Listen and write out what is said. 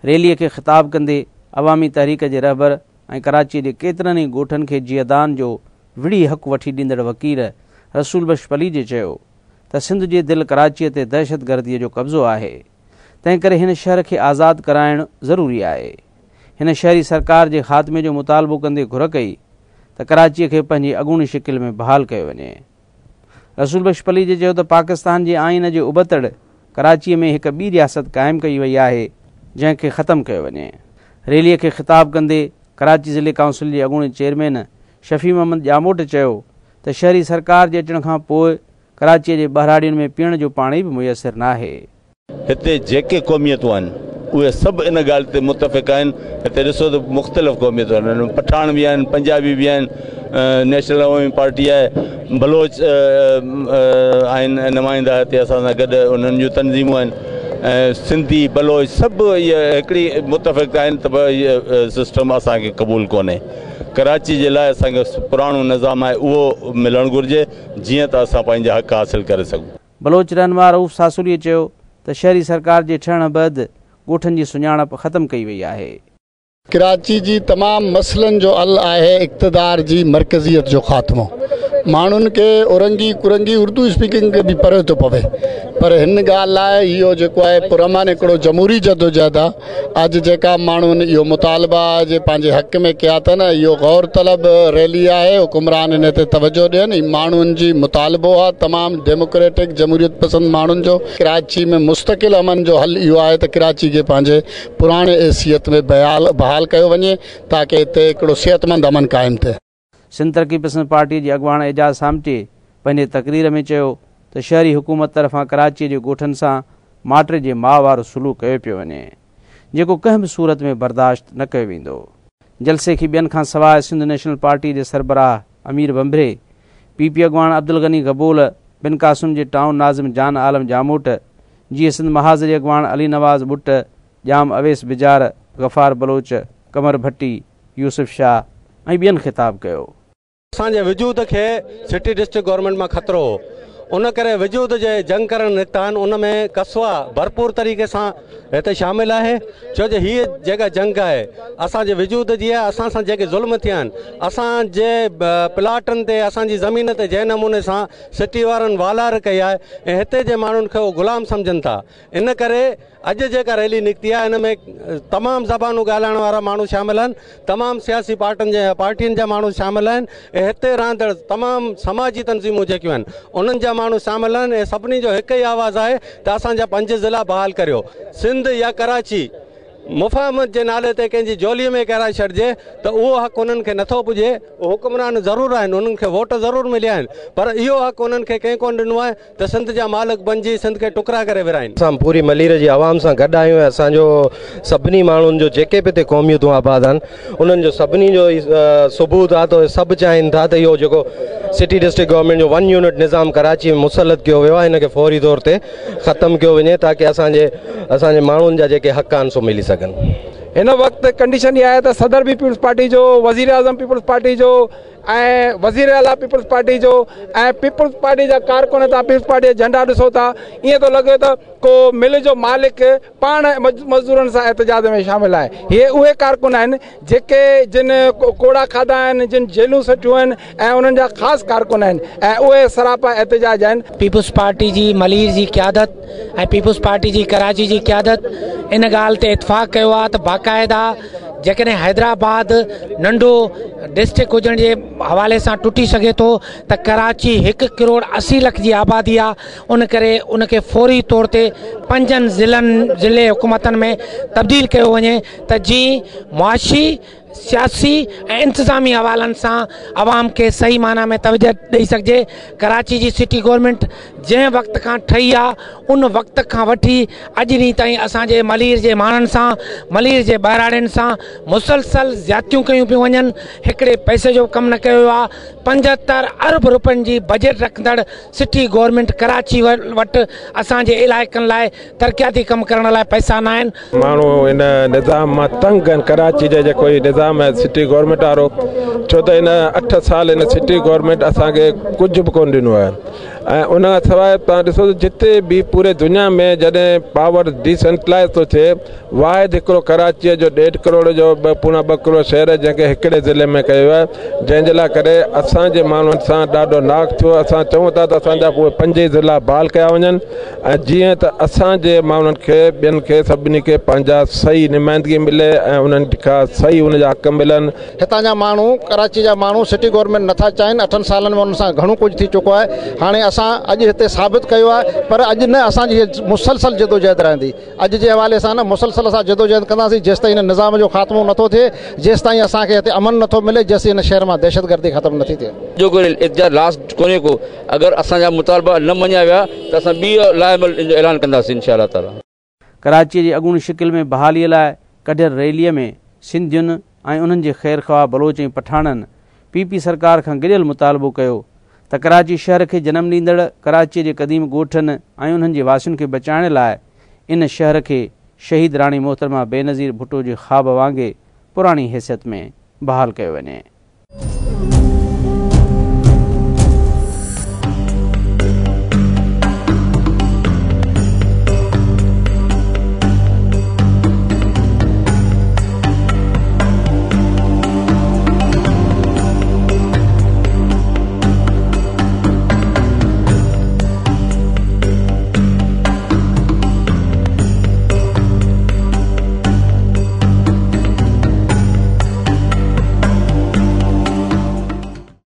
रैलीअ खे ख़िताब कंदे अवामी तहरीक जे रहबर ऐं कराची जे केतिरनि ई ॻोठनि खे जियादान जो विड़ी हक़ वठी ॾींदड़ वकील रसूल बख्श पलीजे चयो त सिंध जे दिलि कराचीअ ते दहशतगर्दीअ जो कब्ज़ो आहे, तंहिं करे हिन शहर खे आज़ादु कराइणु ज़रूरी आहे। हिन शहरी सरकार जे ख़ात्मे जो मुतालबो कंदे घुर कई त कराचीअ खे पंहिंजी अॻूणी शिकिल में बहाल कयो वञे। रसूल बख्श पलीजे चयो त पाकिस्तान जे आइन जे उबतड़ कराचीअ में हिकु ॿी रियासत क़ाइमु कई वई आहे जंहिंखे ख़तमु कयो वञे। रैलीअ खे ख़िताब कंदे कराची ज़िले काउंसिल जे अॻूणे चेयरमैन शफ़ी मोहम्मद जामोट चयो त शहरी सरकार जे अचण खां पोइ कराचीअ जे ॿाहिराड़ियुनि में पीअण जो पाणी बि मुयसरु न आहे। हिते जेके क़ौमियतूं आहिनि उहे सभु इन ॻाल्हि ते मुतफ़िक़ आहिनि। हिते ॾिसो त मुख़्तलिफ़ क़ौमियतूं आहिनि, पठान बि आहिनि, पंजाबी बि आहिनि, नेशनल अवामी पार्टी आहे, बलोच आहिनि नुमाइंदा हिते असां सां गॾु, उन्हनि जूं तनज़ीमूं आहिनि, ऐं सिंधी बलोच सभु इहे हिकिड़ी मुतफ़िक़ आहिनि त इहो सिस्टम असांखे क़बूल कोन्हे। कराची जे लाइ असांखे पुराणो निज़ाम आहे उहो मिलणु घुरिजे जीअं त असां पंहिंजा हक़ हासिल करे सघूं। बलोच रहनुमा रऊफ़ सासूरीअ चयो त शहरी सरकार जे ठहण बैदि ॻोठनि जी सुञाणप ख़तमु कई वई आहे। कराची जी तमामु मसइलनि जो हल आहे इक़्तिदार जी मरकज़ियत जो ख़ात्मो। माण्हुनि खे औरंगी कुरंगी उर्दू स्पीकिंग खे बि परे थो पवे, पर हिन ॻाल्हि लाइ इहो जेको आहे पुरअमन हिकिड़ो जमहूरी जदोजहद आहे। अॼु जेका माण्हुनि इहो मुतालबा जे पंहिंजे हक़ में कया अथनि, इहो गौर तलब रैली आहे, हुकुमरान हिन ते तवजो ॾियनि। माण्हुनि जी मुतालबो आहे तमामु डेमोक्रेटिक जमहूरियत पसंद माण्हुनि जो। कराची में मुस्तक़िल अमन जो हल इहो आहे त कराची खे पंहिंजे पुराणे हैसियत में बहाल कयो वञे ताकी हिते हिकिड़ो सिहतमंद अमन क़ाइमु थिए। सिंध तरक़ी पसंद पार्टी जे अॻवान एजाज़ सामटे पंहिंजे तक़रीर में चयो त शहरी हुकूमत तरफ़ां कराचीअ जे ॻोठनि सां माटे जे माउ वारो सुलूक कयो पियो वञे जेको कंहिं बि सूरत में बर्दाश्त न कयो वेंदो। जलसे खे ॿियनि खां सवाइ सिंध नेशनल पार्टी जे सरबराह अमीर बंबरे, पीपी अॻवान अब्दुल गनी गबोल, बिन कासुम जे टाउन नाज़िम जान आलम जामोट, जीअं सिंध महाज़री अॻवान अली नवाज़ बुट, जाम अवेस बिजार, गफ़ार बलोच, कमर भट्टी, यूसुफ शाह ऐं ॿियनि ख़िताब कयो। असांजे वजूद खे सिटी डिस्ट्रिक्ट गवर्नमेंट मां ख़तरो हो, उन करे वजूद जे जंग करण निकिता आहिनि। उन में कस्वा भरपूर तरीक़े सां हिते शामिल आहे, छो जो हीअ जेका जंग आहे असांजे वजूद जी आहे। असां सां जेके ज़ुल्म थिया आहिनि, असांजे प्लाटनि ते असांजी ज़मीन ते जंहिं नमूने सां सिटी वारनि वालार कई आहे ऐं हिते जे माण्हुनि खे उहो ग़ुलाम सम्झनि था। इन करे अॼु जेका रैली निकिती आहे हिन में तमामु ज़बानूं ॻाल्हाइण वारा माण्हू शामिल आहिनि, तमामु सियासी पार्टियुनि जा माण्हू शामिल आहिनि ऐं हिते रहंदड़ तमामु समाजी तनज़ीमूं जेकियूं आहिनि उन्हनि जा माण्हू शामिल आहिनि। ऐं सभिनी जो हिकु ई आवाज़ु आहे त असांजा 5 ज़िला बहाल करियो। सिंध या कराची मुफ़ाहमत जे नाले ते कंहिंजी जोलीअ में कराए छॾिजे त उहो हक़ उन्हनि खे नथो पुॼे। हुकुमरान ज़रूरु आहिनि, उन्हनि खे वोट ज़रूरु मिलिया आहिनि, पर इहो हक़ उन्हनि खे कंहिं कोन ॾिनो आहे त सिंध जा मालिक बणिजी सिंध खे टुकरा करे विराइनि। असां पूरी मलीर जी आवाम सां गॾु आहियूं ऐं असांजो सभिनी माण्हुनि जो जेके बि हिते क़ौमियतूं आबाद आहिनि उन्हनि जो सभिनी जो सबूत आहे त सभु चाहिनि था त इहो जेको सिटी डिस्ट्रिक्ट गवर्नमेंट जो 1 यूनिट निज़ाम कराची में मुसलत कयो वियो आहे हिन खे फौरी तौर ते ख़तमु कयो वञे ताकी असांजे माण्हुनि जा जेके हक़ आहिनि सो मिली सघनि। हिन वक़्तु कंडीशन इहा आहे त सदर बि पीपल्स पार्टी जो, वज़ीर आज़म पीपल्स पार्टी जो ऐं वज़ीर आला पीपल्स पार्टी जो ऐं पीपल्स पार्टी जा कारकुन था पीपल्स पार्टी जा झंडा ॾिसो था। ईअं थो लॻे त को मिल जो मालिक पाण मज़दूरनि सां एहतजाज में शामिल आहे। इहे उहे कारकुन आहिनि जेके जिन कोड़ा खाधा आहिनि, जिन जेलूं सटियूं आहिनि ऐं उन्हनि जा ख़ासि कारकुन आहिनि ऐं उहे सरापा एहतजाज आहिनि। पीपल्स पार्टी जी मलीर जी क़यादत ऐं पीपल्स पार्टी जी कराची जी क़यादत इन ॻाल्हि ते इतफ़ाक़ कयो आहे त बाक़ाइदा जेकॾहिं हैदराबाद नंढो डिस्ट्रिक्ट हुजण जे हवाले सां टुटी सघे थो त कराची 1 करोड़ 80 लख जी आबादी आहे। उन करे उनखे फौरी तौर ते 5 ज़िले हुकूमतनि में तब्दील कयो वञे त जीअं मुआशी सियासी ऐं इंतिज़ामी हवालनि सां आवाम खे सही माना में तवजह ॾेई सघिजे। कराची जी सिटी गवर्नमेंट जंहिं वक़्त खां ठही आहे उन वक़्त खां वठी अॼु ॾींहुं ताईं असांजे मलीर जे माण्हुनि सां, मलीर जे ॿाहिराड़ियुनि सां मुसलसल ज़्यादतियूं कयूं पियूं वञनि। हिकिड़े पैसे जो कमु न कयो आहे। 75 अरब रुपयनि जी बजट रखंदड़ सिटी गवर्नमेंट कराची वटि असांजे इलाइक़नि लाइ तरक़ियाती कमु करण लाइ पैसा न आहिनि। माण्हू इन निज़ाम मां तंग आहिनि। कराची जो जेको निज़ाम आहे सिटी गवर्नमेंट वारो, छो त इन 8 साल इन सिटी गवर्नमेंट असांखे कुझु बि कोन ॾिनो आहे। ऐं उन खां सवाइ तव्हां ॾिसो त जिते बि पूरे दुनिया में जॾहिं पावर डिसेंट्रलाइज़ थो थिए, वाहिद हिकिड़ो कराचीअ जो 1.5 करोड़ जो पूरा 2 करोड़ शहर जंहिंखे हिकिड़े ज़िले में कयो आहे, जंहिंजे लाइ करे असांजे माण्हुनि सां ॾाढो नाक़ थियो। असां चऊं था त असांजा उहे 5 ज़िला बहाल कया वञनि ऐं जीअं त असांजे माण्हुनि खे ॿियनि खे सभिनी खे पंहिंजा सही नुमाइंदगी मिले ऐं उन्हनि खां सही उनजा हक़ मिलनि। हितां जा माण्हू, कराची जा माण्हू सिटी गवर्नमेंट नथा चाहिनि। 8 सालनि में उन सां घणो कुझु थी चुको आहे। हाणे असां अॼु हिते साबित कयो आहे, पर अॼु न, असांजी मुसलसल जदोजहद रहंदी। अॼु जे हवाले सां न मुसलसल असां जदोजहद कंदासीं जेसि ताईं हिन निज़ाम जो ख़ात्मो नथो थिए, जेसि ताईं असांखे हिते अमन नथो मिले, जेसि हिन शहर मां दहशतगर्दी ख़तमु नथी थिए। जो कोई इख़्तियार लास्ट कोन्हे को, अगरि असांजा मुतालबा न मञिया विया त असां ॿी लाइमल जो ऐलान कंदासीं इंशाअल्लाह ताला। कराची जी अॻूणी शिकिल में बहालीअ लाइ कढियल रैलीअ में सिंधियुनि ऐं उन्हनि जे ख़ैर ख़्वाह बलोच ऐं पठाणनि PP सरकार खां गॾियल मुतालबो कयो त कराची शहर खे जनमु ॾींदड़ कराचीअ जे क़दीम ॻोठनि ऐं उन्हनि जे वासियुनि खे बचाइण लाइ इन शहर खे शहीद राणी मोहतरमा बेनज़ीर भुट्टो जे ख़्वाब वांगुरु पुराणी हैसियत में बहाल कयो वञे।